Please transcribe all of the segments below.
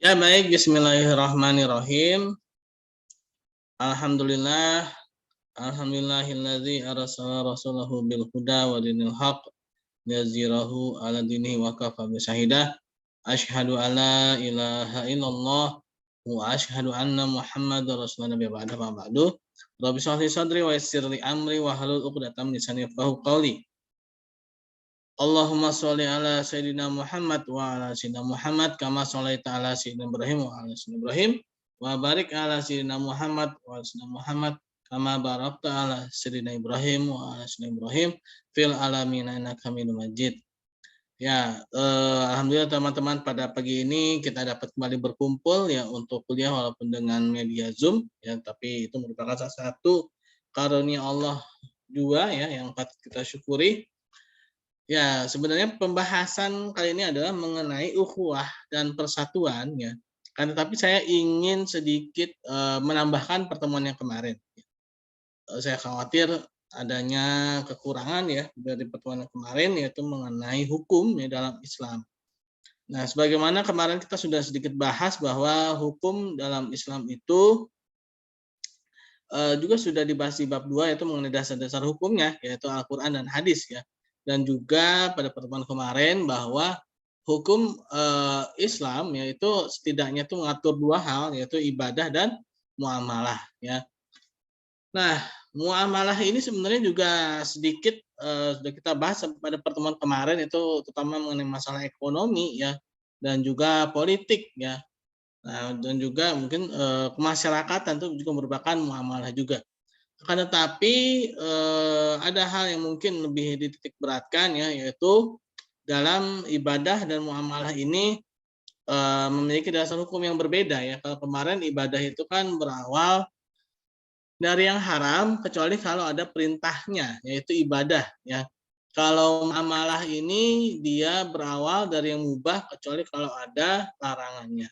Ya baik, bismillahirrahmanirrahim. Alhamdulillah, alhamdulillahilladzi arsala rasulahu bil huda wa dinil haq yazirahu ala dinihi wa kafa bisyahidah. Asyhadu alla ilaha illallah wa asyhadu anna muhammadar rasulullah nabiy ba'da ma ba'du. Rabbi shrah li sadri wa yassir li amri wa hlul 'uqdatam min lisani yafqahu qawli. Allahumma sholli ala sayyidina Muhammad wa ala sayyidina Muhammad kama sholaita ala sayyidina Ibrahim wa ala sayyidina Ibrahim wa barik ala sayyidina Muhammad wa ala sayyidina Muhammad kama barakta ala sayyidina Ibrahim wa ala sayyidina Ibrahim fil alamin innaka Hamidum Majid. Ya, alhamdulillah teman-teman, pada pagi ini kita dapat kembali berkumpul ya untuk kuliah walaupun dengan media Zoom ya, tapi itu merupakan salah satu karunia Allah juga ya yang patut kita syukuri. Ya, sebenarnya pembahasan kali ini adalah mengenai ukhuwah dan persatuan ya. Kan tetapi saya ingin sedikit menambahkan pertemuan yang kemarin. Saya khawatir adanya kekurangan ya dari pertemuan yang kemarin, yaitu mengenai hukum ya dalam Islam. Nah, sebagaimana kemarin kita sudah sedikit bahas bahwa hukum dalam Islam itu juga sudah dibahas di bab 2, yaitu mengenai dasar-dasar hukumnya, yaitu Al-Quran dan hadis ya. Dan juga pada pertemuan kemarin bahwa hukum Islam yaitu setidaknya itu mengatur dua hal, yaitu ibadah dan muamalah ya. Nah, muamalah ini sebenarnya juga sedikit sudah kita bahas pada pertemuan kemarin, itu terutama mengenai masalah ekonomi ya dan juga politik ya. Nah, dan juga mungkin kemasyarakatan itu juga merupakan muamalah juga. Akan tetapi ada hal yang mungkin lebih dititik beratkan ya, yaitu dalam ibadah dan muamalah ini memiliki dasar hukum yang berbeda ya. Kalau kemarin ibadah itu kan berawal dari yang haram kecuali kalau ada perintahnya, yaitu ibadah ya. Kalau muamalah ini dia berawal dari yang mubah kecuali kalau ada larangannya.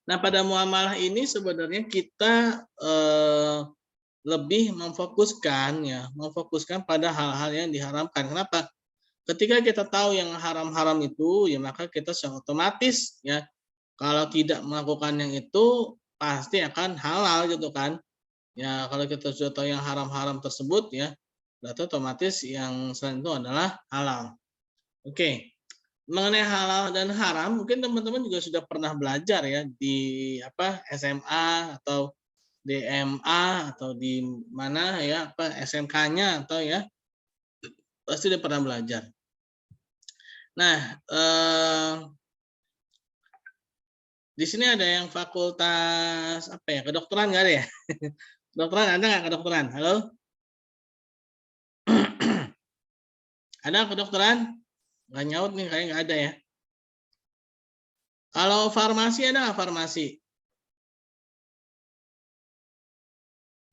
Nah, pada muamalah ini sebenarnya kita lebih memfokuskan pada hal-hal yang diharamkan. Kenapa? Ketika kita tahu yang haram-haram itu, ya maka kita secara otomatis ya, kalau tidak melakukan yang itu pasti akan halal gitu kan. Ya, kalau kita sudah tahu yang haram-haram tersebut ya, berarti otomatis yang selain itu adalah halal. Oke. Mengenai halal dan haram, mungkin teman-teman juga sudah pernah belajar ya di SMA atau DMA atau di mana ya SMK-nya atau ya pasti udah pernah belajar. Nah, di sini ada yang fakultas kedokteran nggak ada ya? Kedokteran ada nggak kedokteran? Halo? Ada kedokteran? Nggak nyaut nih, kayaknya nggak ada ya. Kalau farmasi ada nggak farmasi?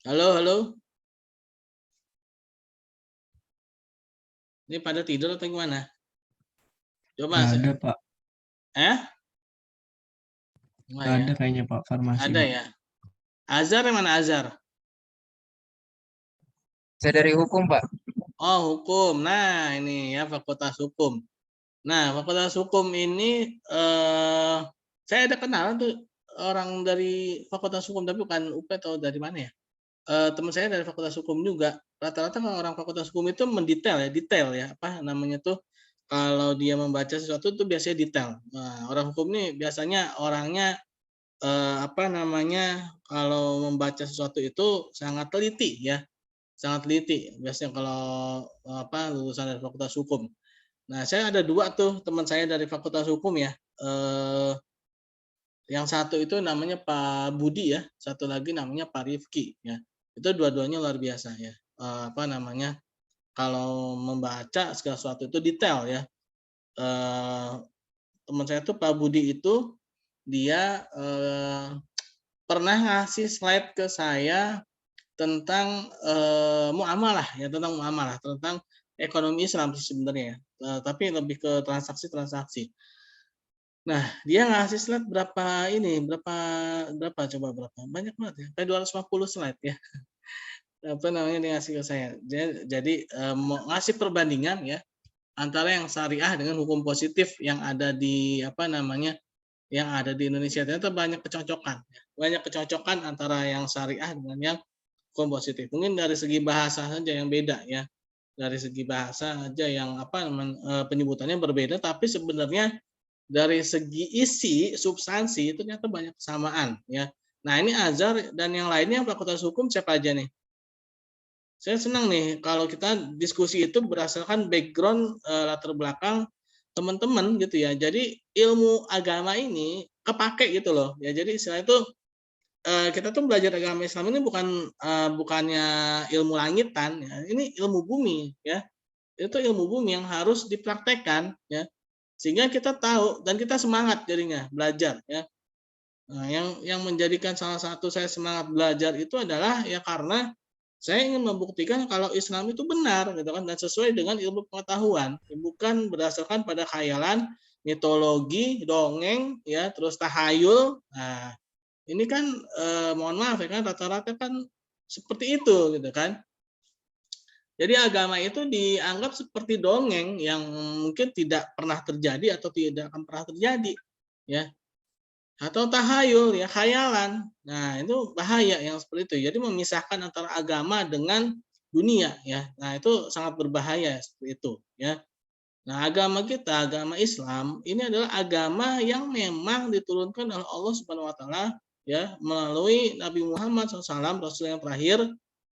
Halo, halo? Ini pada tidur atau gimana? Coba. Ada, Pak. Nggak Ada ya? kayaknya, Pak, farmasi, Ada Pak. ya? Azhar yang mana Azhar? Saya dari hukum, Pak. Oh, hukum. Nah, ini ya Fakultas Hukum. Nah, Fakultas Hukum ini saya ada kenal tuh orang dari Fakultas Hukum, tapi bukan UP atau dari mana ya. Teman saya dari Fakultas Hukum juga. Rata-rata orang Fakultas Hukum itu detail ya, apa namanya tuh, kalau dia membaca sesuatu tuh biasanya detail. Nah, orang hukum ini biasanya orangnya kalau membaca sesuatu itu sangat teliti ya. Sangat teliti biasanya kalau lulusan dari Fakultas Hukum. Nah, saya ada dua tuh teman saya dari Fakultas Hukum ya. Yang satu itu namanya Pak Budi ya, satu lagi namanya Pak Rifki ya. Itu dua-duanya luar biasa ya. Kalau membaca segala sesuatu itu detail ya. Teman saya tuh Pak Budi itu dia pernah ngasih slide ke saya tentang muamalah ya, tentang ekonomi Islam sebenarnya, tapi lebih ke transaksi-transaksi. Nah, dia ngasih slide berapa banyak banget ya, kayak 250 slide ya. Dia ngasih ke saya. Jadi mau ngasih perbandingan ya antara yang syariah dengan hukum positif yang ada di yang ada di Indonesia. Ternyata banyak kecocokan, ya. Banyak kecocokan antara yang syariah dengan yang hukum positif. Mungkin dari segi bahasa saja yang beda ya. Dari segi bahasa aja yang penyebutannya berbeda, tapi sebenarnya dari segi isi, substansi itu ternyata banyak kesamaan ya. Nah, ini Azhar dan yang lainnya Fakultas Hukum siapa aja nih? Saya senang nih kalau kita diskusi itu berdasarkan background latar belakang teman-teman gitu ya. Jadi ilmu agama ini kepake gitu loh. Ya jadi istilah itu kita tuh belajar agama Islam ini bukannya ilmu langitan ya. Ini ilmu bumi ya. Itu ilmu bumi yang harus dipraktekkan ya. Sehingga kita tahu dan kita semangat jadinya belajar ya. Nah, yang menjadikan salah satu saya semangat belajar itu adalah ya karena saya ingin membuktikan kalau Islam itu benar gitu kan dan sesuai dengan ilmu pengetahuan, bukan berdasarkan pada khayalan, mitologi, dongeng ya, terus tahayul. Nah, ini kan mohon maaf ya kan rata-rata kan seperti itu gitu kan. Jadi agama itu dianggap seperti dongeng yang mungkin tidak pernah terjadi atau tidak akan pernah terjadi ya. Atau tahayul ya, khayalan. Nah, itu bahaya yang seperti itu. Jadi memisahkan antara agama dengan dunia ya. Nah, itu sangat berbahaya seperti itu ya. Nah, agama kita, agama Islam ini adalah agama yang memang diturunkan oleh Allah Subhanahu wa taala ya melalui Nabi Muhammad SAW, Rasul yang terakhir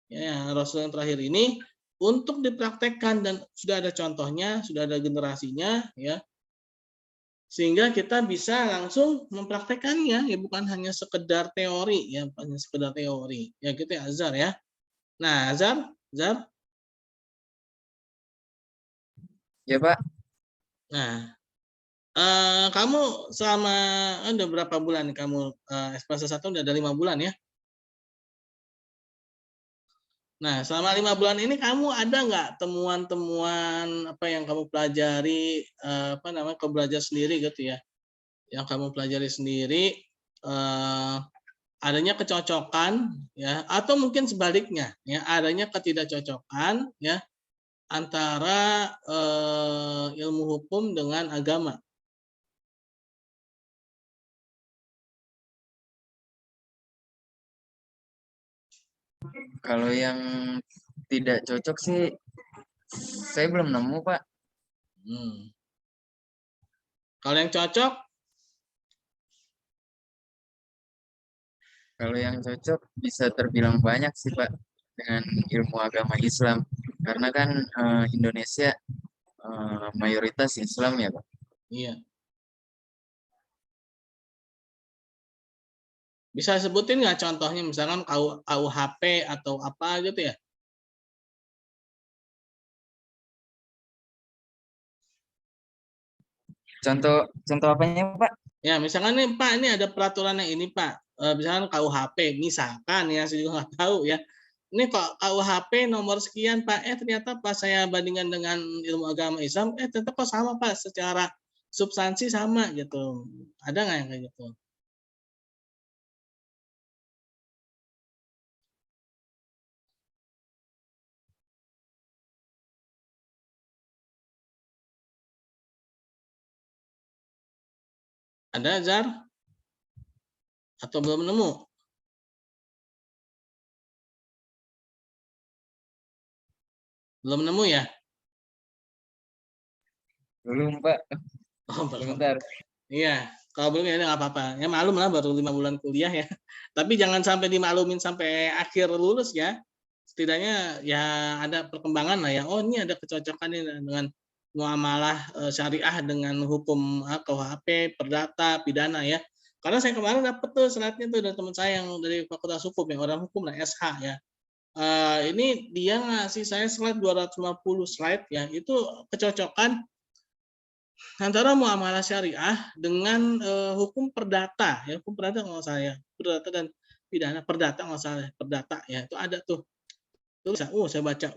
ya, Rasul yang terakhir ini untuk dipraktekkan dan sudah ada contohnya, sudah ada generasinya ya sehingga kita bisa langsung mempraktekannya ya bukan hanya sekedar teori ya bukan hanya sekedar teori ya gitu ya Azhar ya. Nah Azhar, Azhar, Ya Pak, nah kamu selama udah berapa bulan kamu fase 1 udah ada 5 bulan ya. Nah selama 5 bulan ini kamu ada nggak temuan-temuan apa yang kamu pelajari apa namanya kamu belajar sendiri gitu ya yang kamu pelajari sendiri eh, adanya kecocokan ya atau mungkin sebaliknya ya adanya ketidakcocokan ya antara ilmu hukum dengan agama. kalau yang tidak cocok sih saya belum nemu Pak. Hmm. Kalau yang cocok, Kalau yang cocok bisa terbilang banyak sih Pak dengan ilmu agama Islam. Karena kan Indonesia mayoritas Islam ya Pak. iya. Bisa sebutin nggak contohnya misalkan KUHP atau apa gitu ya? Contoh contoh apanya Pak? Ya, misalkan nih Pak, ini ada peraturannya ini Pak. Misalkan KUHP, misalkan ya, saya juga nggak tahu ya. Ini kok KUHP nomor sekian Pak, ternyata pas saya bandingkan dengan ilmu agama Islam, ternyata kok sama Pak, secara substansi sama gitu. Ada nggak yang kayak gitu? Ada Zar? Atau belum nemu? Belum nemu ya? Belum Pak. Oh, belum. Sebentar. Iya, kalau belum ya nggak apa-apa. Ya malum lah baru 5 bulan kuliah ya. Tapi jangan sampai dimaklumin sampai akhir lulus ya. Setidaknya ya ada perkembangan lah ya. Oh ini ada kecocokan nih dengan muamalah syariah dengan hukum KUHP, perdata, pidana ya. Karena saya kemarin dapet tuh slide-nya tuh dari teman saya yang dari Fakultas Hukum yang orang hukum lah SH ya. Ini dia ngasih saya slide 250 slide ya. Itu kecocokan antara muamalah syariah dengan hukum perdata ya hukum perdata nggak salah ya perdata dan pidana perdata nggak salah perdata ya itu ada tuh terus saya baca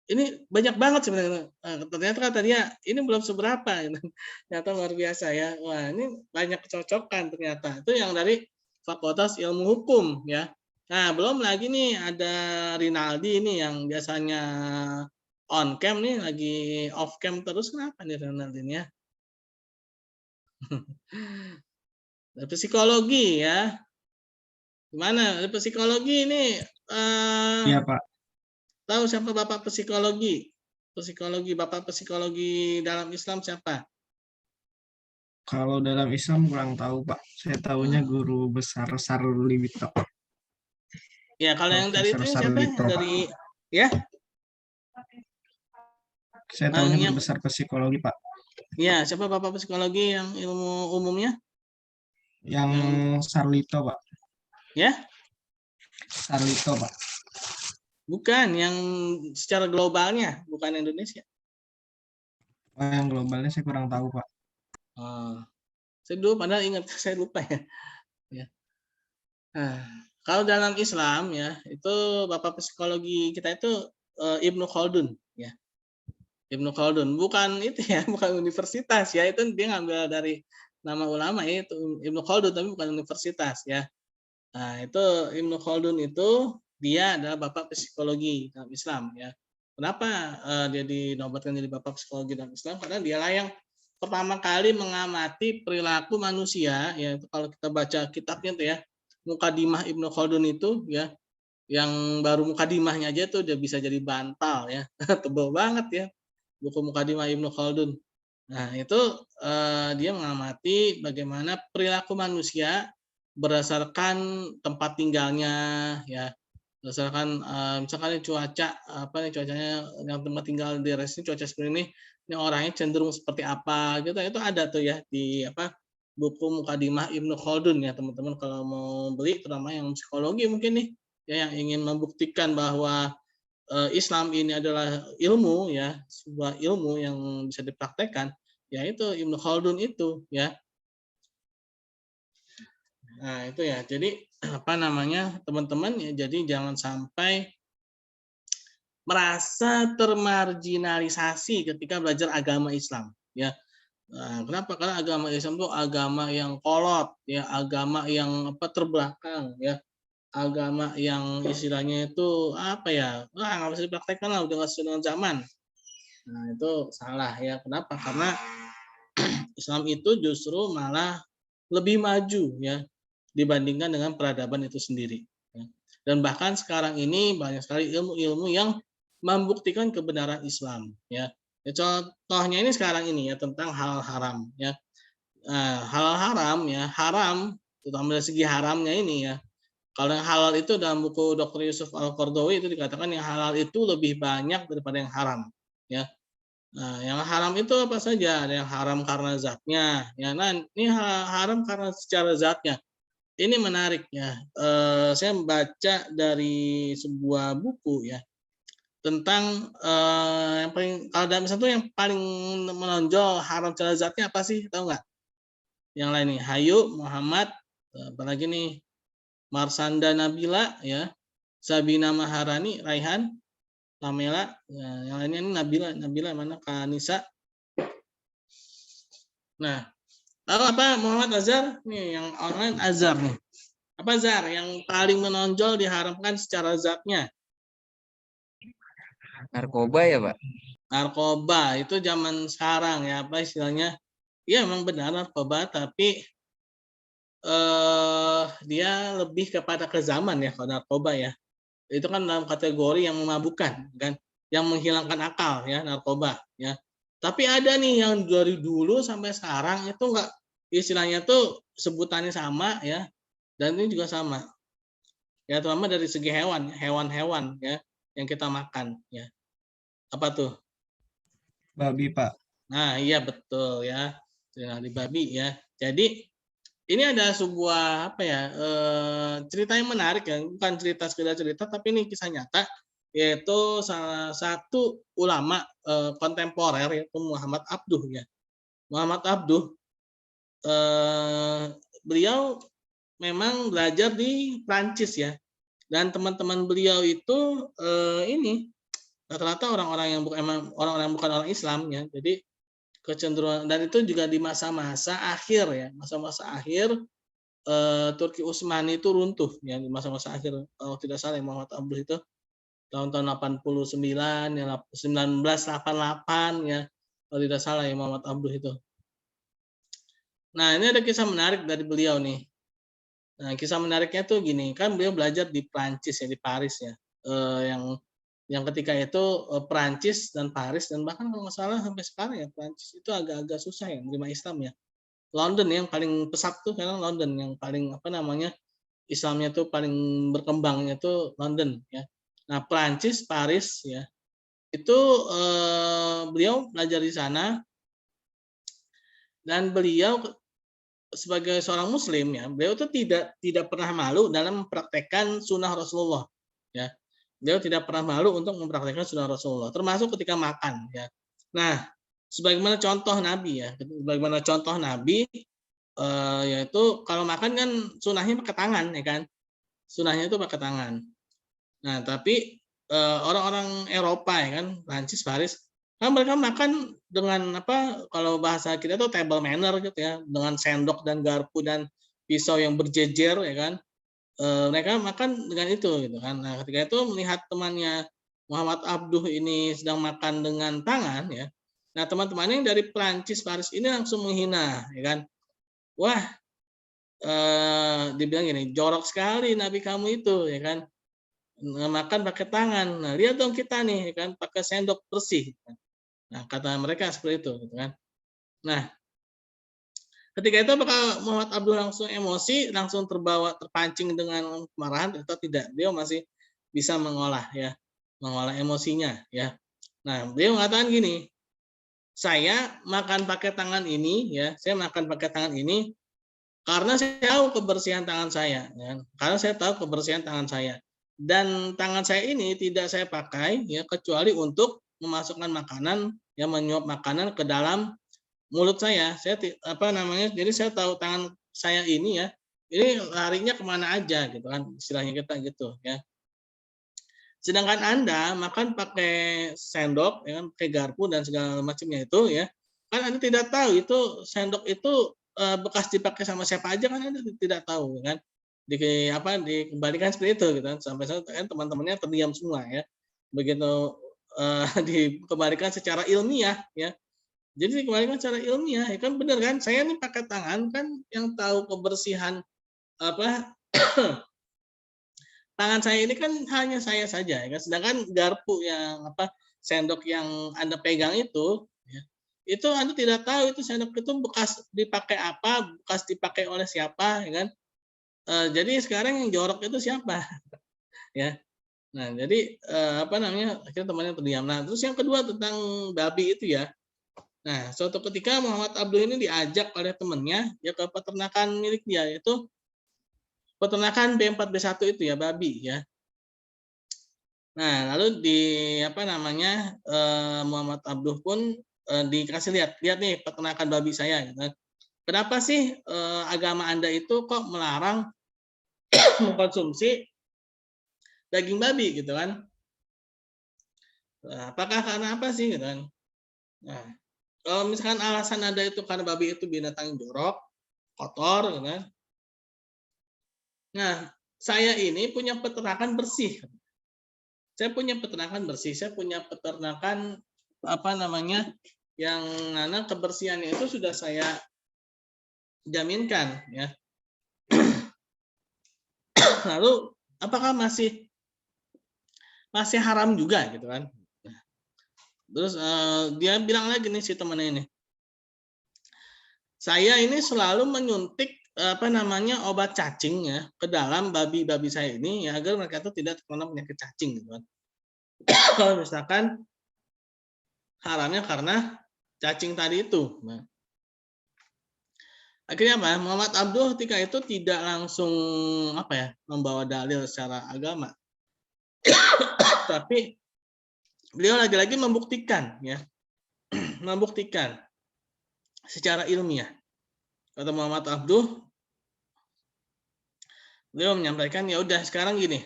ini banyak banget sebenarnya ternyata kata dia ini belum seberapa gitu. Ternyata luar biasa ya wah ini banyak kecocokan ternyata itu yang dari Fakultas Ilmu Hukum ya. Nah belum lagi nih ada Rinaldi ini yang biasanya on cam nih lagi off cam terus kenapa nih Rinaldi ya. Psikologi ya. Gimana? Psikologi ini Iya, Pak. tahu siapa Bapak psikologi? Bapak psikologi dalam Islam siapa? Kalau dalam Islam kurang tahu, Pak. Saya tahunya Nah, guru besar Saruli Wito. ya kalau yang dari itu Profesor siapa? Saruli Wito, Pak. Dari ya, Saya tahunya yang guru besar psikologi, Pak. ya siapa Bapak psikologi yang ilmu umumnya? Yang Sarlito, Pak. Ya, Sarlito, Pak. bukan yang secara globalnya, bukan Indonesia. Oh, yang globalnya saya kurang tahu, Pak. Oh, saya dulu padahal ingat, saya lupa ya. Ya. Nah, kalau dalam Islam ya, itu Bapak psikologi kita itu Ibnu Khaldun ya. Ibnu Khaldun, bukan itu ya, bukan universitas ya, itu dia ngambil dari nama ulama ya, itu Ibnu Khaldun tapi bukan universitas ya. Nah, itu Ibnu Khaldun itu dia adalah bapak psikologi dalam Islam ya. Kenapa dia dinobatkan jadi bapak psikologi dalam Islam? Karena dialah yang pertama kali mengamati perilaku manusia ya. Kalau kita baca kitabnya tuh ya, Mukadimah Ibnu Khaldun itu ya, yang baru mukadimahnya aja tuh udah bisa jadi bantal ya. Tebal banget ya buku Mukadimah Ibnu Khaldun. Nah, itu dia mengamati bagaimana perilaku manusia berdasarkan tempat tinggalnya ya, berdasarkan misalkan cuaca apa nih, cuacanya yang tempat tinggal di daerah sini cuaca seperti ini orangnya cenderung seperti apa gitu. Itu ada tuh ya di apa, buku Mukadimah Ibnu Khaldun ya, teman-teman kalau mau beli, terutama yang psikologi mungkin nih ya, yang ingin membuktikan bahwa Islam ini adalah ilmu ya, sebuah ilmu yang bisa dipraktekkan, yaitu Ibnu Khaldun itu ya. Nah, itu ya. Jadi apa namanya, teman-teman ya, jadi jangan sampai merasa termarginalisasi ketika belajar agama Islam ya. Nah, kenapa? Karena agama Islam itu agama yang kolot ya, agama yang apa, terbelakang ya, agama yang istilahnya itu apa ya, nggak bisa dipraktekkan lah, udah nggak sesuai dengan zaman. Nah, itu salah ya. Kenapa? Karena Islam itu justru malah lebih maju ya dibandingkan dengan peradaban itu sendiri. Ya. Dan bahkan sekarang ini banyak sekali ilmu-ilmu yang membuktikan kebenaran Islam. Ya. Ya, contohnya ini sekarang ini ya, tentang halal haram. Ya. Halal haram ya, haram terutama dari segi haramnya ini ya. Kalau yang halal itu dalam buku Dr. Yusuf Al-Qardawi itu dikatakan yang halal itu lebih banyak daripada yang haram. Ya. Nah, yang haram itu apa saja? Ada yang haram karena zatnya. Ya, nah, ini haram karena secara zatnya. Ini menarik ya. Saya membaca dari sebuah buku ya, tentang yang paling, kalau dalam Islam itu yang paling menonjol haram secara zatnya apa sih? Tahu nggak? Yang lain nih, Hayu, Muhammad, apalagi nih, Marsanda Nabila ya, Sabina Maharani, Raihan, Pamela, ya, yang lainnya ini Nabila mana, Kanisa. Nah, lalu apa, Muhammad Azhar nih, yang online Azhar nih. Apa Zar yang paling menonjol diharamkan secara zatnya? Narkoba ya, Pak? Narkoba itu zaman sekarang ya, apa istilahnya? Iya memang benar narkoba, tapi dia lebih kepada ke zaman ya kalau narkoba ya. Itu kan dalam kategori yang memabukkan kan, yang menghilangkan akal ya, narkoba ya. Tapi ada nih yang dari dulu sampai sekarang itu enggak, istilahnya tuh sebutannya sama ya, dan ini juga sama. Ya, terutama dari segi hewan-hewan ya yang kita makan ya. Apa tuh? Babi, Pak. Nah, iya betul ya. Nah, di babi ya. Jadi ini ada sebuah apa ya, cerita yang menarik ya, bukan cerita sekedar cerita, tapi ini kisah nyata, yaitu salah satu ulama kontemporer, yaitu Muhammad Abduh ya. Muhammad Abduh, beliau memang belajar di Prancis ya, dan teman-teman beliau itu ini rata-rata orang-orang yang bukan orang Islam ya. Jadi kecenderungan, dan itu juga di masa-masa akhir ya, masa-masa akhir Turki Utsmani itu runtuh ya, di masa-masa akhir kalau tidak salah Muhammad Abduh itu tahun-tahun 89 ya, 1988 ya, kalau tidak salah ya Muhammad Abduh itu. Nah, ini ada kisah menarik dari beliau nih. Nah, kisah menariknya tuh gini, kan beliau belajar di Prancis ya, di Paris ya. Yang ketika itu Prancis dan Paris dan bahkan kalau nggak salah sampai sekarang ya Prancis itu agak-agak susah ya menerima Islam ya. London yang paling pesat tuh karena London yang paling apa namanya Islamnya tuh paling berkembangnya tuh London ya. Nah, Prancis, Paris ya. Itu beliau belajar di sana dan beliau sebagai seorang muslim ya, beliau tuh tidak pernah malu dalam mempraktekkan sunnah Rasulullah ya. Beliau tidak pernah malu untuk mempraktekkan sunnah Rasulullah, termasuk ketika makan ya. Nah, sebagaimana contoh Nabi ya, sebagaimana contoh Nabi yaitu kalau makan kan sunnahnya pakai tangan ya kan. Sunnahnya itu pakai tangan. Nah, tapi orang-orang Eropa ya kan, Prancis, Paris, kan mereka makan dengan apa kalau bahasa kita tuh table manner gitu ya, dengan sendok dan garpu dan pisau yang berjejer ya kan. Mereka makan dengan itu gitu kan. Nah, ketika itu melihat temannya Muhammad Abduh ini sedang makan dengan tangan ya. Nah, teman-temannya yang dari Prancis, Paris ini langsung menghina ya kan. Wah, dibilang gini, jorok sekali Nabi kamu itu ya kan. Makan pakai tangan. Nah, lihat dong kita nih kan pakai sendok bersih. Nah, kata mereka seperti itu gitu kan. Nah, ketika itu apakah Muhammad Abdul langsung emosi, langsung terpancing dengan kemarahan atau tidak? Beliau masih bisa mengolah ya, mengolah emosinya ya. Nah, beliau mengatakan gini, saya makan pakai tangan ini ya, saya makan pakai tangan ini karena saya tahu kebersihan tangan saya ya. Karena saya tahu kebersihan tangan saya. Dan tangan saya ini tidak saya pakai ya kecuali untuk memasukkan makanan, ya menyuap makanan ke dalam mulut saya. Saya apa namanya? Jadi saya tahu tangan saya ini ya, ini larinya kemana aja gitu kan, istilahnya kita gitu ya. Sedangkan Anda makan pakai sendok, ya kan, pakai garpu dan segala macamnya itu ya, kan Anda tidak tahu itu sendok itu bekas dipakai sama siapa aja kan Anda tidak tahu kan. Dikembalikan seperti itu gitu kan. Sampai kan teman-temannya terdiam semua ya. Begitu dikembalikan secara ilmiah ya. Jadi dikembalikan secara ilmiah, ya kan benar kan? Saya nih pakai tangan kan yang tahu kebersihan apa tangan saya ini kan hanya saya saja ya kan. Sedangkan garpu yang apa sendok yang Anda pegang itu ya, itu Anda tidak tahu itu sendok itu bekas dipakai apa, bekas dipakai oleh siapa ya kan. Jadi sekarang yang jorok itu siapa ya. Nah, jadi apa namanya? Akhirnya temannya terdiam. Nah, terus yang kedua tentang babi itu ya. Nah, suatu ketika Muhammad Abdul ini diajak oleh temannya ya ke peternakan milik dia yaitu peternakan B4B1 itu ya babi ya. Nah, lalu di apa namanya Muhammad Abdul pun dikasih lihat nih peternakan babi saya. Gitu. Kenapa sih agama Anda itu kok melarang mengkonsumsi daging babi gitu kan? Nah, apakah karena apa sih gitu kan? Nah, kalau misalkan alasan Anda itu karena babi itu binatang jorok, kotor gitu kan. Nah, saya ini punya peternakan bersih. Saya punya peternakan bersih, saya punya peternakan apa namanya yang mana kebersihannya itu sudah saya jaminkan ya. Lalu apakah masih haram juga gitu kan? Terus dia bilang lagi nih si temannya ini, saya ini selalu menyuntik apa namanya obat cacing ya ke dalam babi-babi saya ini ya agar mereka itu tidak terkena penyakit cacing gitu kan. Kalau misalkan haramnya karena cacing tadi itu. Nah, akhirnya apa? Muhammad Abdul ketika itu tidak langsung apa ya membawa dalil secara agama, tapi beliau lagi-lagi membuktikan ya, membuktikan secara ilmiah. Kata Muhammad Abdul, beliau menyampaikan ya udah sekarang gini,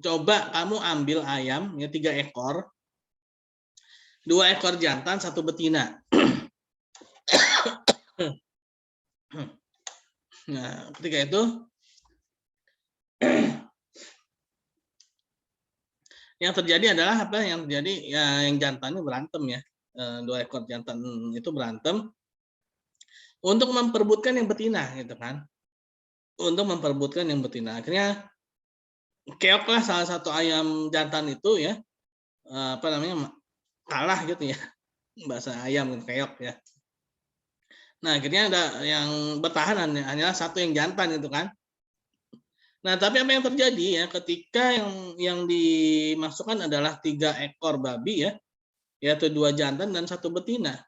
coba kamu ambil ayam ya 3 ekor, 2 ekor jantan, 1 betina. Nah, ketika itu yang terjadi adalah apa yang terjadi ya yang jantannya berantem ya. 2 ekor jantan itu berantem. untuk memperebutkan yang betina gitu kan. Untuk memperebutkan yang betina. Akhirnya keoklah salah satu ayam jantan itu ya, apa namanya, kalah gitu ya. Bahasa ayam gitu, keok ya. Nah, akhirnya ada yang bertahan hanyalah satu yang jantan gitu kan. Nah, tapi apa yang terjadi ya ketika yang dimasukkan adalah 3 ekor babi ya, yaitu 2 jantan dan 1 betina.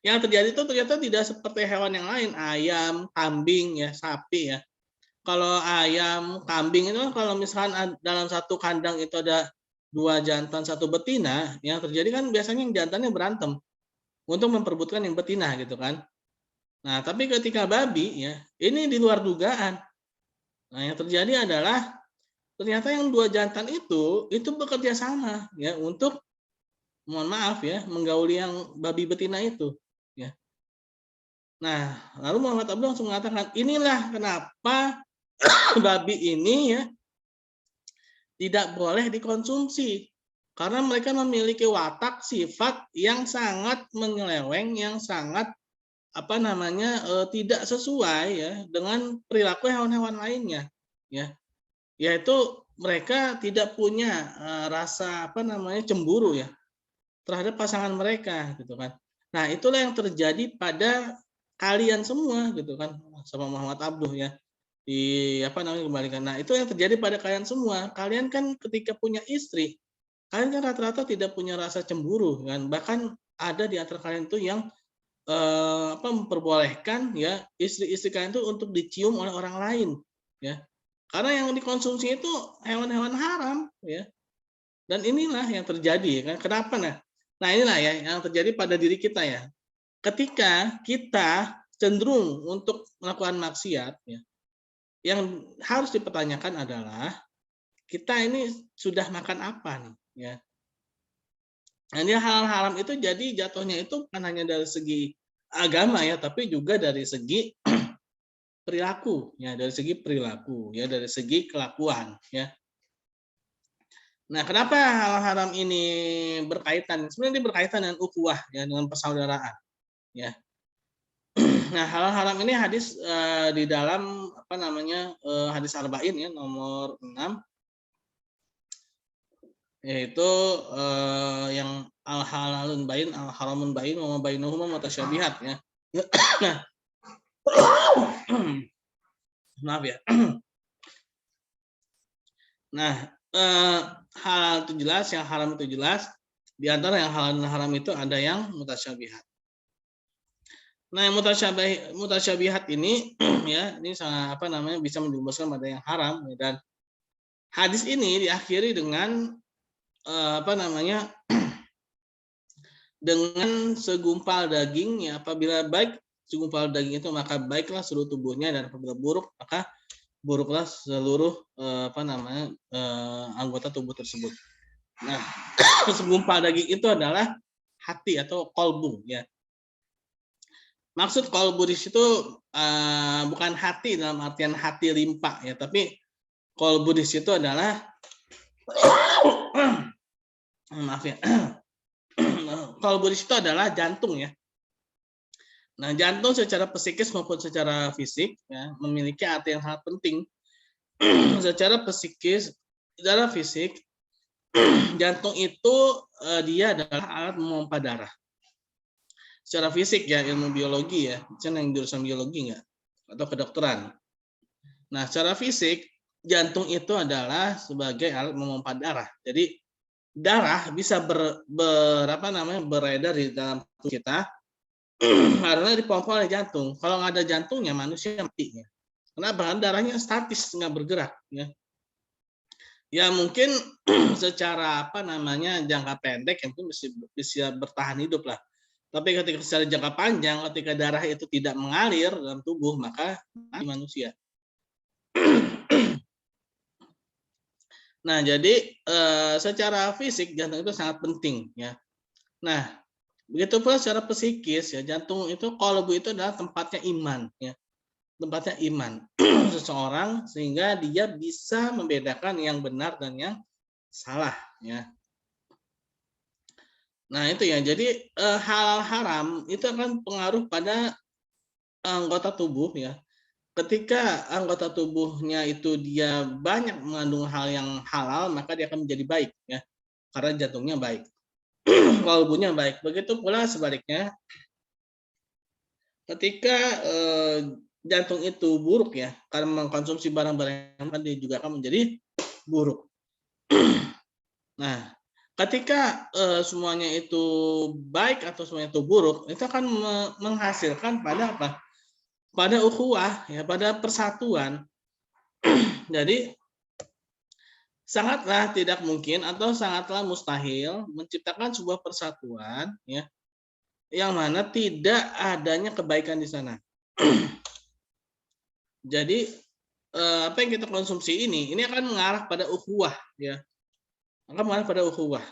Yang terjadi itu ternyata tidak seperti hewan yang lain, ayam, kambing ya, sapi ya. Kalau ayam, kambing itu kalau misalkan dalam satu kandang itu ada 2 jantan, 1 betina, yang terjadi kan biasanya yang jantannya berantem untuk memperebutkan yang betina gitu kan. Nah, tapi ketika babi ya, ini di luar dugaan. Nah, yang terjadi adalah ternyata yang 2 jantan itu bekerja sama ya untuk, mohon maaf ya, menggauli yang babi betina itu ya. Nah, lalu Muhammad Abdul langsung mengatakan, inilah kenapa babi ini ya tidak boleh dikonsumsi. Karena mereka memiliki watak sifat yang sangat menyeleweng, yang sangat apa namanya, tidak sesuai ya dengan perilaku hewan-hewan lainnya ya. Yaitu mereka tidak punya rasa apa namanya, cemburu ya terhadap pasangan mereka gitu kan. Nah, itulah yang terjadi pada kalian semua gitu kan, sama Muhammad Abduh ya. Di apa namanya, kembalikan. Nah, itu yang terjadi pada kalian semua. Kalian kan ketika punya istri, kalian kan rata-rata tidak punya rasa cemburu kan. Bahkan ada di antara kalian tuh yang apa, memperbolehkan ya istri-istri kalian itu untuk dicium oleh orang lain ya. Karena yang dikonsumsi itu hewan-hewan haram ya. Dan inilah yang terjadi kan. Kenapa nah inilah ya yang terjadi pada diri kita ya. Ketika kita cenderung untuk melakukan maksiat ya, yang harus dipertanyakan adalah kita ini sudah makan apa nih ya. Nah, ini hal haram itu jadi jatuhnya itu bukan hanya dari segi agama ya, tapi juga dari segi perilaku ya, dari segi perilaku ya, dari segi kelakuan ya. Nah, kenapa hal haram ini berkaitan? Sebenarnya ini berkaitan dengan ukhuwah ya, dengan persaudaraan ya. Nah, hal haram ini hadis di dalam apa namanya, hadis arba'in ya nomor 6, yaitu yang al halalun bain, al haramun bain, wa ma bainahuma mutasyabihat ya. Nah, maaf ya. Nah, halal itu jelas, yang haram itu jelas. Di antara yang halal dan haram itu ada yang mutasyabihat. Nah, yang mutasyabihat ini ya, ini sangat apa namanya, bisa menjerumuskan pada yang haram ya, dan hadis ini diakhiri dengan apa namanya, dengan segumpal daging ya, apabila baik segumpal daging itu maka baiklah seluruh tubuhnya, dan apabila buruk maka buruklah seluruh apa namanya, anggota tubuh tersebut. Nah, segumpal daging itu adalah hati atau kolbu ya. Maksud kolbu di situ bukan hati dalam artian hati limpa ya, tapi kolbu di situ adalah maaf ya. Kolbu di situ adalah jantung ya. Nah, jantung secara psikis maupun secara fisik ya, memiliki arti yang sangat penting. Secara psikis, secara fisik, jantung itu dia adalah alat memompa darah. Secara fisik ya, ilmu biologi ya, misalnya yang jurusan biologi nggak, atau kedokteran. Nah, secara fisik jantung itu adalah sebagai alat memompa darah. Jadi darah bisa beredar di dalam tubuh kita karena dipompa oleh jantung. Kalau nggak ada jantungnya manusia mati ya. Kenapa? Darahnya statis, nggak bergerak ya. Ya mungkin secara apa namanya, jangka pendek yang itu bisa bertahan hidup lah. Tapi ketika secara jangka panjang, ketika darah itu tidak mengalir dalam tubuh, maka mati manusia. Nah, jadi secara fisik jantung itu sangat penting ya. Nah, begitu pula secara psikis ya, jantung itu, kolbu itu adalah tempatnya iman ya. Tempatnya iman seseorang, sehingga dia bisa membedakan yang benar dan yang salah ya. Nah itu ya, jadi halal haram itu akan pengaruh pada anggota tubuh ya. Ketika anggota tubuhnya itu dia banyak mengandung hal yang halal, maka dia akan menjadi baik ya, karena jantungnya baik, kalbunya baik. Begitu pula sebaliknya, ketika jantung itu buruk ya, karena mengkonsumsi barang-barang yang dia juga akan menjadi buruk. Nah, ketika semuanya itu baik atau semuanya itu buruk, itu akan menghasilkan pada apa? Pada ukhuwah ya, pada persatuan. Jadi sangatlah tidak mungkin atau sangatlah mustahil menciptakan sebuah persatuan ya, yang mana tidak adanya kebaikan di sana. Jadi apa yang kita konsumsi ini akan mengarah pada ukhuwah ya, akan mengarah pada ukhuwah,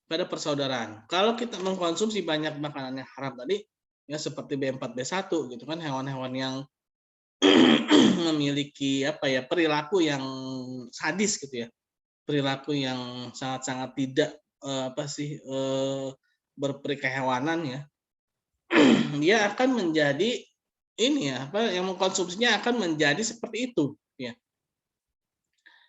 pada persaudaraan. Kalau kita mengkonsumsi banyak makanan yang haram tadi, ya seperti B4 B1 gitu kan, hewan-hewan yang memiliki apa ya, perilaku yang sadis gitu ya, perilaku yang sangat-sangat tidak berperi kehewanan ya, dia akan menjadi ini ya, apa yang mengkonsumsinya akan menjadi seperti itu ya.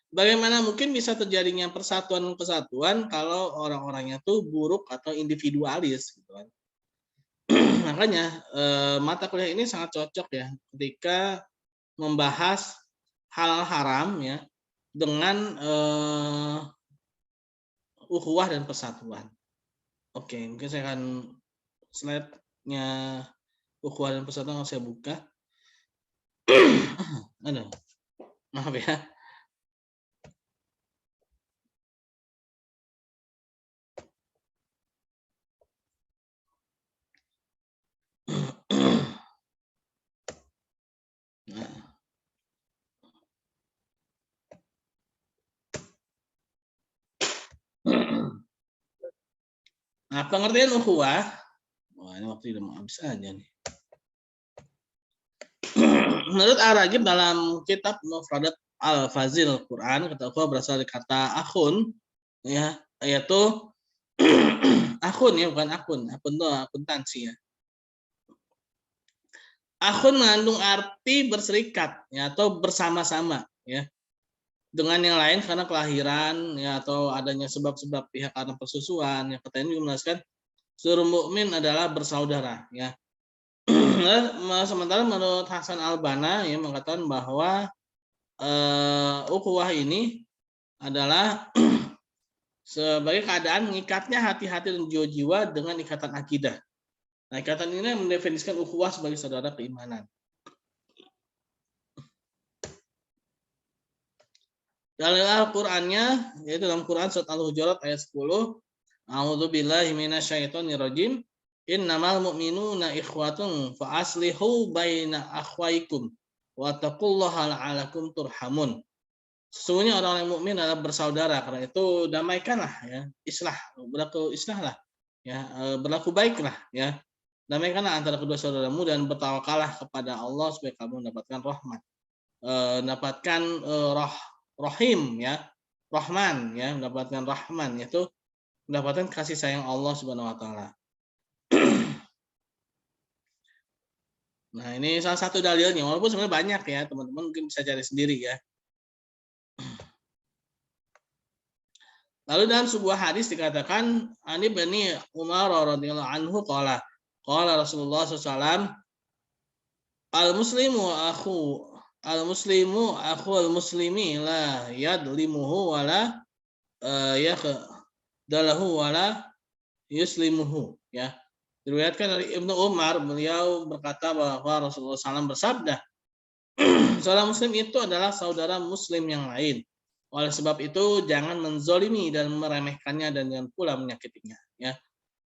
Bagaimana mungkin bisa terjadinya persatuan-kesatuan kalau orang-orangnya tuh buruk atau individualis gitu kan. Makanya mata kuliah ini sangat cocok ya ketika membahas hal haram ya dengan ukhuwah dan persatuan. Oke, mungkin saya akan slide-nya ukhuwah dan persatuan saya buka. Aduh, maaf ya. Nah, pengertian ukhuwah, wah ini waktu udah mau habis aja nih. Menurut Ar-Raghib dalam kitab Mufradat Al-Fazil Quran, kata ukhuwah berasal dari kata akhun, ya, yaitu akhun ya, bukan akun. Akun itu akuntansi ya. Akhun mengandung arti berserikat ya, atau bersama-sama ya, dengan yang lain karena kelahiran ya, atau adanya sebab-sebab pihak karena persusuan. Yang katanya juga menjelaskan seluruh mukmin adalah bersaudara ya. Sementara menurut Hasan Al-Banna ya mengatakan bahwa ukhuwah ini adalah sebagai keadaan mengikatnya hati-hati dan jiwa-jiwa dengan ikatan akidah. Nah, ikatan ini mendefinisikan ukhuwah sebagai saudara keimanan. Dalil Al-Qur'annya yaitu dalam Quran surat Al-Hujurat ayat 10, A'udzubillahi minasyaitonirrajim. Innamal mu'minuna ikhwatun fa aslihu baina akhwaikum wattaqullaha la'alakum turhamun. Sesungguhnya orang yang mukmin adalah bersaudara, karena itu damaikanlah ya, islah, berlaku islah lah ya, berlaku baiklah ya. Damaikanlah antara kedua saudaramu dan bertawakallah kepada Allah supaya kamu mendapatkan rahmat. Mendapatkan rahim ya, rahman ya, mendapatkan rahman, yaitu mendapatkan kasih sayang Allah Subhanahu wa taala. Nah, ini salah satu dalilnya, walaupun sebenarnya banyak ya, teman-teman mungkin bisa cari sendiri ya. Lalu dalam sebuah hadis dikatakan, Ani bani Umar radhiyallahu anhu qala Rasulullah SAW, al-muslimu akhu al-muslimi la yadlimuhu wala yakdalahu wala yuslimuhu ya. Diriwayatkan dari Ibnu Umar, beliau berkata bahwa Rasulullah SAW bersabda, seorang muslim itu adalah saudara muslim yang lain. Oleh sebab itu jangan menzolimi dan meremehkannya dan jangan pula menyakitinya ya.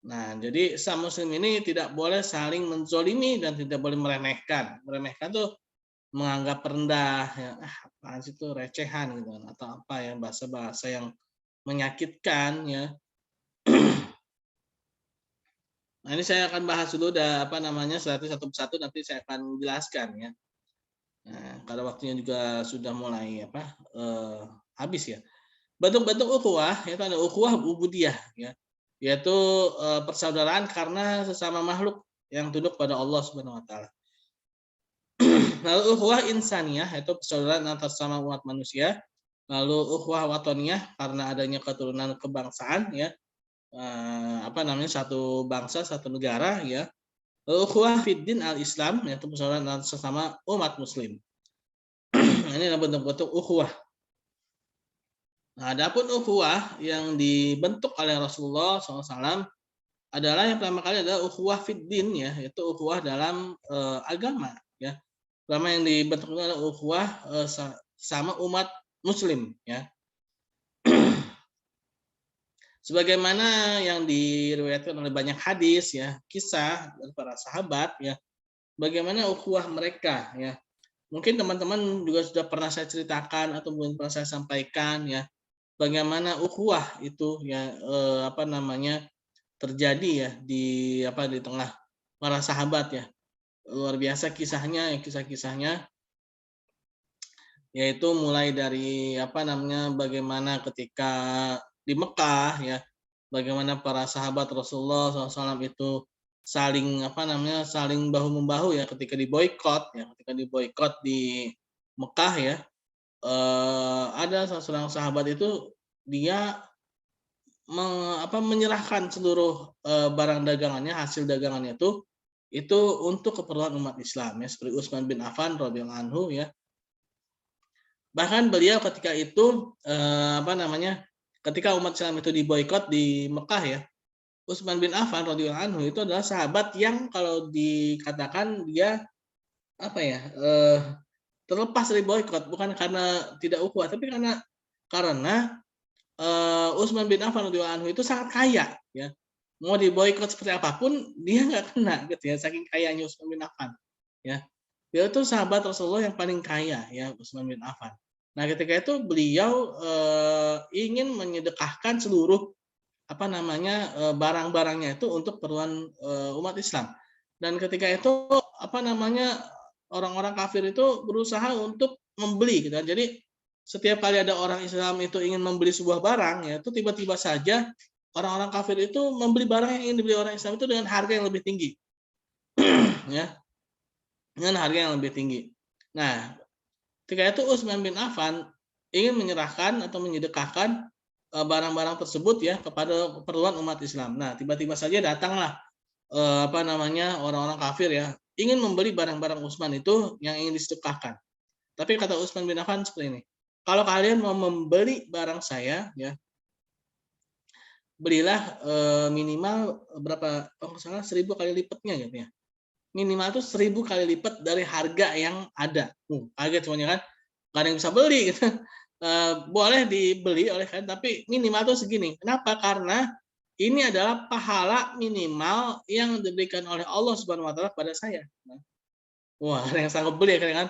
Nah, jadi sang muslim ini tidak boleh saling menzolimi dan tidak boleh meremehkan. Meremehkan tuh menganggap rendah ya, apaan sih itu, recehan gitu atau apa ya, bahasa-bahasa yang menyakitkan ya. Nah, ini saya akan bahas dulu satu persatu nanti saya akan jelaskan ya. Nah, karena waktunya juga sudah mulai habis ya. Bentuk-bentuk ukhuwah itu ada ukhuwah ubudiyah ya. yaitu persaudaraan karena sesama makhluk yang tunduk pada Allah Subhanahu wa taala. Lalu ukhuwah insaniyah yaitu persaudaraan antar sesama umat manusia. Lalu ukhuwah watoniyah karena adanya keturunan kebangsaan ya. Satu bangsa, satu negara ya. Lalu ukhuwah fiddin al-Islam yaitu persaudaraan antar sesama umat muslim. Ini adalah bentuk-bentuk ukhuwah. Nah, adapun ukhuwah yang dibentuk oleh Rasulullah SAW adalah yang pertama kali adalah ukhuwah fiddin ya, yaitu ukhuwah dalam agama ya. Pertama yang dibentuk adalah ukhuwah sama umat muslim ya. Sebagaimana yang diriwayatkan oleh banyak hadis ya, kisah dari para sahabat ya, bagaimana ukhuwah mereka ya. Mungkin teman-teman juga sudah pernah saya ceritakan atau mungkin pernah saya sampaikan ya, bagaimana ukhuwah itu ya terjadi ya di tengah para sahabat ya. Luar biasa kisah-kisahnya yaitu mulai dari bagaimana ketika di Mekah ya, bagaimana para sahabat Rasulullah SAW itu saling saling bahu membahu ya ketika diboikot di Mekah ya. Ada seorang sahabat itu dia menyerahkan seluruh barang dagangannya, hasil dagangannya itu untuk keperluan umat Islam ya, seperti Utsman bin Affan radhiyallahu anhu ya. Bahkan beliau ketika itu ketika umat Islam itu diboikot di Mekah ya, Utsman bin Affan radhiyallahu anhu itu adalah sahabat yang kalau dikatakan dia terlepas dari boikot bukan karena tidak ukhuwah tapi karena Utsman bin Affan radhiyallahu anhu itu sangat kaya ya. Mau diboikot seperti apapun dia nggak kena gitu ya, saking kayanya Utsman bin Affan ya. Dia itu sahabat Rasulullah yang paling kaya ya, Utsman bin Affan. Nah, ketika itu beliau ingin menyedekahkan seluruh barang-barangnya itu untuk keperluan umat Islam. Dan ketika itu orang-orang kafir itu berusaha untuk membeli gitu. Jadi setiap kali ada orang Islam itu ingin membeli sebuah barang ya, itu tiba-tiba saja orang-orang kafir itu membeli barang yang ingin dibeli orang Islam itu dengan harga yang lebih tinggi. Ya. Dengan harga yang lebih tinggi. Nah, ketika itu Utsman bin Affan ingin menyerahkan atau menyedekahkan barang-barang tersebut ya kepada keperluan umat Islam. Nah, tiba-tiba saja datanglah orang-orang kafir ya, ingin membeli barang-barang Utsman itu yang ingin disedekahkan. Tapi kata Utsman bin Affan seperti ini, kalau kalian mau membeli barang saya ya, belilah minimal berapa, kalau nggak salah 1000 kali lipatnya gitu ya. Minimal itu 1000 kali lipat dari harga yang ada. Kaget semuanya kan, nggak ada yang bisa beli gitu. Boleh dibeli oleh kalian tapi minimal itu segini. Kenapa? Karena ini adalah pahala minimal yang diberikan oleh Allah Subhanahu wa taala pada saya. Wah, ada yang sanggup beli kan?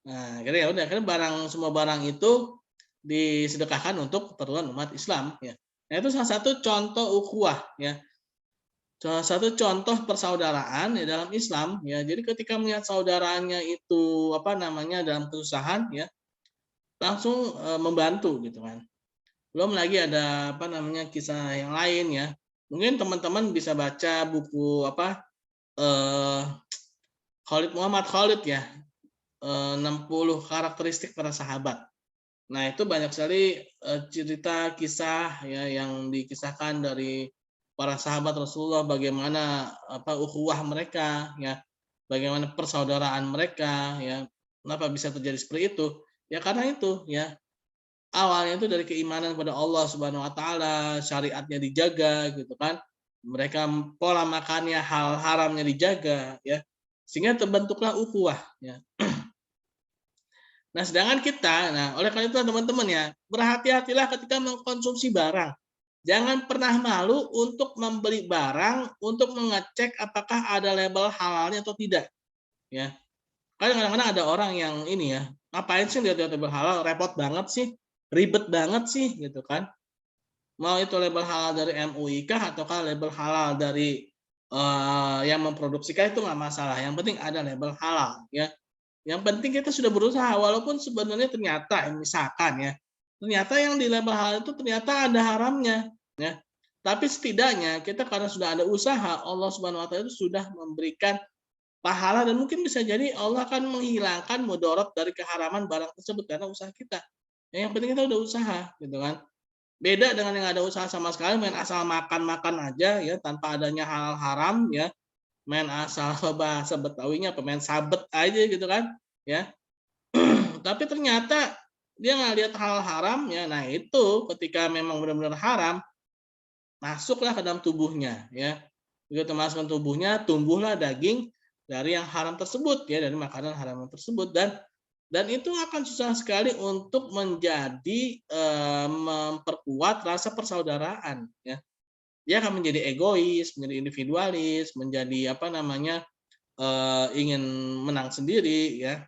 Nah, akhirnya ya udah, semua barang itu disedekahkan untuk keperluan umat Islam ya. Nah, itu salah satu contoh ukhuwah ya. Salah satu contoh persaudaraan ya dalam Islam ya. Jadi ketika melihat saudaranya itu dalam kesusahan ya, langsung membantu gitu kan. Belum lagi ada kisah yang lain ya. Mungkin teman-teman bisa baca buku Muhammad Khalid ya. 60 karakteristik para sahabat. Nah, itu banyak sekali cerita kisah ya yang dikisahkan dari para sahabat Rasulullah, bagaimana ukhuwah mereka ya, bagaimana persaudaraan mereka ya. Kenapa bisa terjadi seperti itu? Ya karena itu ya. Awalnya itu dari keimanan kepada Allah Subhanahu wa taala, syariatnya dijaga gitu kan. Mereka pola makannya, hal haramnya dijaga ya. Sehingga terbentuklah ukhuwah ya. Nah, sedangkan kita, oleh karena itu teman-teman ya, berhati-hatilah ketika mengkonsumsi barang. Jangan pernah malu untuk membeli barang untuk mengecek apakah ada label halalnya atau tidak. Ya. Kadang-kadang ada orang yang ini ya, ngapain sih lihat label halal, repot banget sih, ribet banget sih gitu kan. Mau itu label halal dari MUI kah ataukah label halal dari yang memproduksikan itu nggak masalah. Yang penting ada label halal ya. Yang penting kita sudah berusaha walaupun sebenarnya ternyata misalkan ya, ternyata yang di label halal itu ternyata ada haramnya ya. Tapi setidaknya kita karena sudah ada usaha, Allah Subhanahu wa taala itu sudah memberikan pahala dan mungkin bisa jadi Allah akan menghilangkan mudarat dari keharaman barang tersebut karena usaha kita. Ya, yang penting kita udah usaha gitu kan. Beda dengan yang ada usaha sama sekali main asal makan-makan aja ya tanpa adanya hal haram ya. Main asal bahasa Betawinya main sabet aja gitu kan ya. Tapi ternyata dia nggak lihat hal haram ya. Nah, itu ketika memang benar-benar haram masuklah ke dalam tubuhnya ya. Begitu masuk ke tubuhnya, tumbuhlah daging dari yang haram tersebut ya, dari makanan haram tersebut dan itu akan susah sekali untuk menjadi memperkuat rasa persaudaraan ya. Dia akan menjadi egois, menjadi individualis, menjadi apa namanya ingin menang sendiri ya.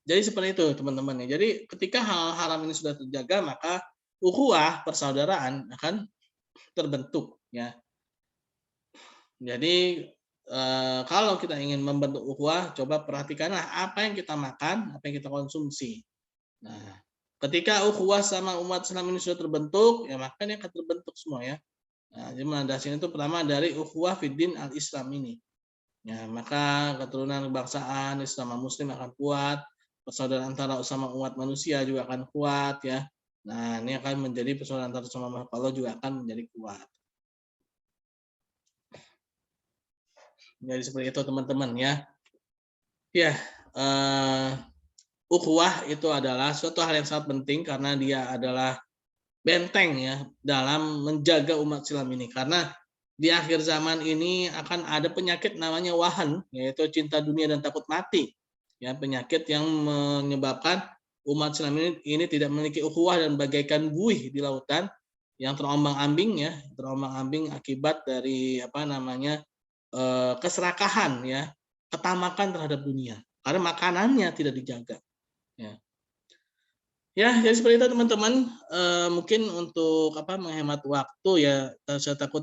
Jadi seperti itu teman-teman ya. Jadi ketika hal haram ini sudah terjaga maka ukhuwah persaudaraan akan terbentuk ya. Jadi kalau kita ingin membentuk ukhuwah, coba perhatikanlah apa yang kita makan, apa yang kita konsumsi. Nah, ketika ukhuwah sama umat Islam ini sudah terbentuk, ya maka ini akan terbentuk semua ya. Nah, jadi landasnya itu pertama dari ukhuwah fiddin al-Islam ini. Ya, maka keturunan kebangsaan Islam dan Muslim akan kuat, persaudaraan antara sama umat manusia juga akan kuat ya. Nah, ini akan menjadi persaudaraan antara sama makhluk Allah juga akan menjadi kuat. Jadi seperti itu teman-teman ya. Ya, ukhuwah itu adalah suatu hal yang sangat penting karena dia adalah benteng ya dalam menjaga umat Islam ini. Karena di akhir zaman ini akan ada penyakit namanya wahan, yaitu cinta dunia dan takut mati. Ya, penyakit yang menyebabkan umat Islam ini tidak memiliki ukhuwah dan bagaikan buih di lautan yang terombang-ambing ya, terombang-ambing akibat dari apa namanya keserakahan ya, ketamakan terhadap dunia karena makanannya tidak dijaga ya. Ya, jadi seperti itu teman-teman. Mungkin untuk apa menghemat waktu ya, saya takut